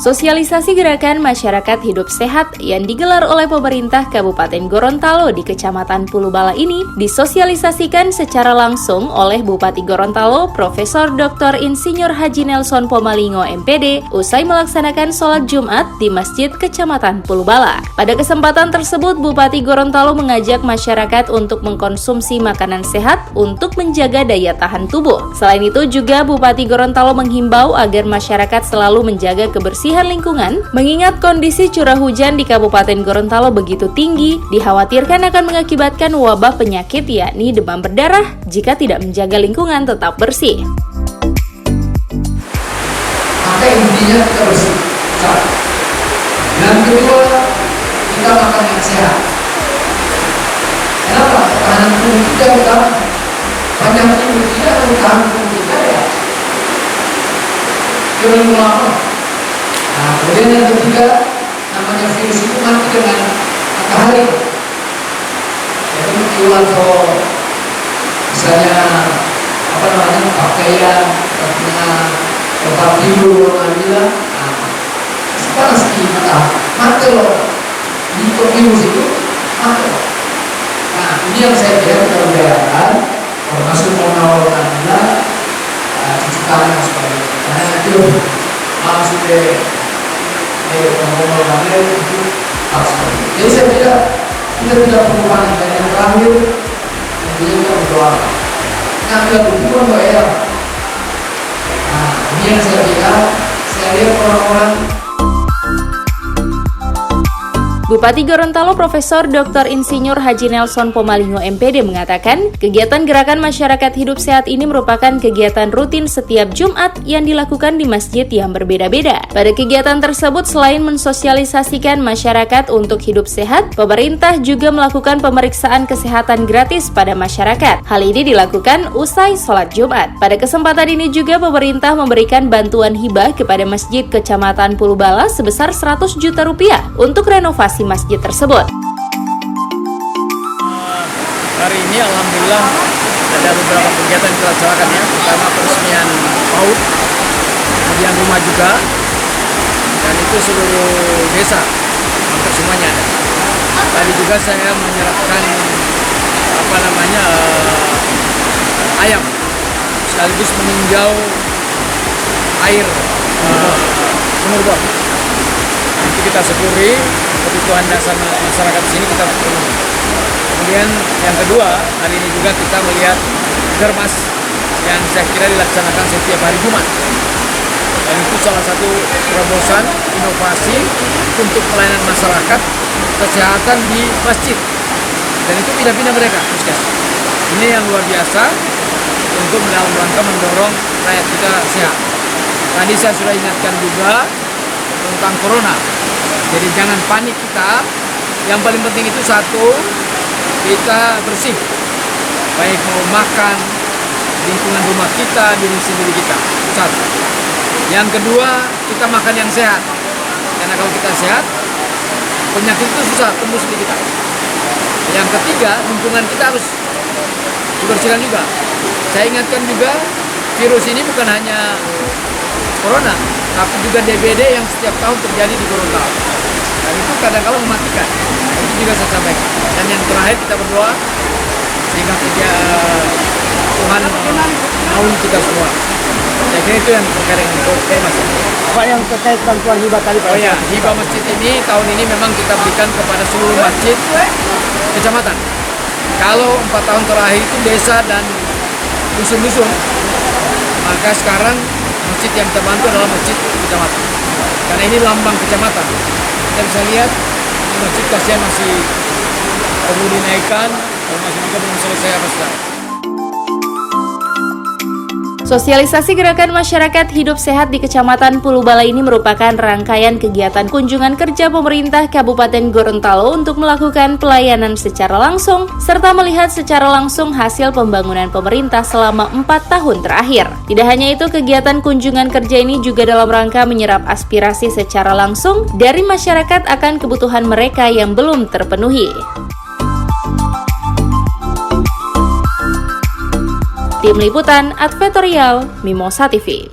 Sosialisasi gerakan masyarakat hidup sehat yang digelar oleh pemerintah Kabupaten Gorontalo di Kecamatan Pulubala ini disosialisasikan secara langsung oleh Bupati Gorontalo Profesor Dr. Insinyur Haji Nelson Pomalingo MPD usai melaksanakan sholat Jumat di Masjid Kecamatan Pulubala. Pada kesempatan tersebut, Bupati Gorontalo mengajak masyarakat untuk mengkonsumsi makanan sehat untuk menjaga daya tahan tubuh. Selain itu juga Bupati Gorontalo menghimbau agar masyarakat selalu menjaga kebersihan lingkungan, mengingat kondisi curah hujan di Kabupaten Gorontalo begitu tinggi, dikhawatirkan akan mengakibatkan wabah penyakit yakni demam berdarah jika tidak menjaga lingkungan tetap bersih. Maka intinya kita bersih. Yang kedua, kita makan yang sehat. Kenapa? Tahanan tubuh kita utama. Banyak tubuh kita akan tahan tubuh kita ya. Jangan lama. Nah, kemudian yang ketiga, namanya virus itu mati dengan matahari. Jadi keluar kalau misalnya pakaian, karena tempat tidur, bilang, panas di mati loh. Virus itu mati loh. Nah, ini yang saya kira kita udayakan, termasuk menawar cuci tangan supaya karena itu langsung itu harus. Jadi saya kira kita tidak perlu panik. Dan yang terakhir tentunya kita berdoa. Ngambil hubungan doa. Nah, ini yang saya kira saya lihat orang-orang. Bupati Gorontalo Profesor Dr. Insinyur Haji Nelson Pomalingo MPD mengatakan, kegiatan gerakan masyarakat hidup sehat ini merupakan kegiatan rutin setiap Jumat yang dilakukan di masjid yang berbeda-beda. Pada kegiatan tersebut, selain mensosialisasikan masyarakat untuk hidup sehat, pemerintah juga melakukan pemeriksaan kesehatan gratis pada masyarakat. Hal ini dilakukan usai sholat Jumat. Pada kesempatan ini juga pemerintah memberikan bantuan hibah kepada Masjid Kecamatan Pulubala sebesar 100 juta rupiah untuk renovasi masjid tersebut. Hari ini alhamdulillah ada beberapa kegiatan yang kita laksanakan ya, pertama peresmian PAUD, kemudian rumah juga, dan itu seluruh desa, hampir semuanya ada. Tadi juga saya menyerahkan ayam, sekaligus meninjau air sumur bor. Itu kita syukuri, kebutuhan dasar masyarakat sini kita penuhi. Kemudian yang kedua, hari ini juga kita melihat germas yang saya kira dilaksanakan setiap hari Jumat. Dan itu salah satu terobosan inovasi untuk pelayanan masyarakat kesehatan di masjid. Dan itu pindah-pindah mereka, ini yang luar biasa untuk dalam rangka mendorong rakyat kita sehat. Tadi saya sudah ingatkan juga tentang corona. Jadi jangan panik kita. Yang paling penting itu satu, kita bersih. Baik mau makan, lingkungan rumah kita, diri sendiri kita. Satu. Yang kedua, kita makan yang sehat. Karena kalau kita sehat, penyakit itu susah tembus di kita. Yang ketiga, lingkungan kita harus dibersihkan juga. Saya ingatkan juga, virus ini bukan hanya corona, tapi juga DBD yang setiap tahun terjadi di Gorontalo. Dan itu kadang-kadang mematikan. Itu juga saya sampaikan. Dan yang terakhir kita berdoa sehingga Tuhan menolong kita semua. Saya kira itu yang terkait dengan mas. Apa yang terkait bantuan hibah tadi? Oh ya, hibah masjid ini tahun ini memang kita berikan kepada seluruh masjid kecamatan. Kalau 4 tahun terakhir itu desa dan dusun-dusun, maka sekarang masjid yang kita bantu adalah masjid kecamatan. Karena ini lambang kecamatan. Kita bisa lihat masjid kasihan masih perlu dinaikkan, masih juga belum selesai apa sudah. Sosialisasi gerakan masyarakat hidup sehat di Kecamatan Pulubala ini merupakan rangkaian kegiatan kunjungan kerja pemerintah Kabupaten Gorontalo untuk melakukan pelayanan secara langsung serta melihat secara langsung hasil pembangunan pemerintah selama 4 tahun terakhir. Tidak hanya itu, kegiatan kunjungan kerja ini juga dalam rangka menyerap aspirasi secara langsung dari masyarakat akan kebutuhan mereka yang belum terpenuhi. Tim Liputan Advertorial Mimosa TV.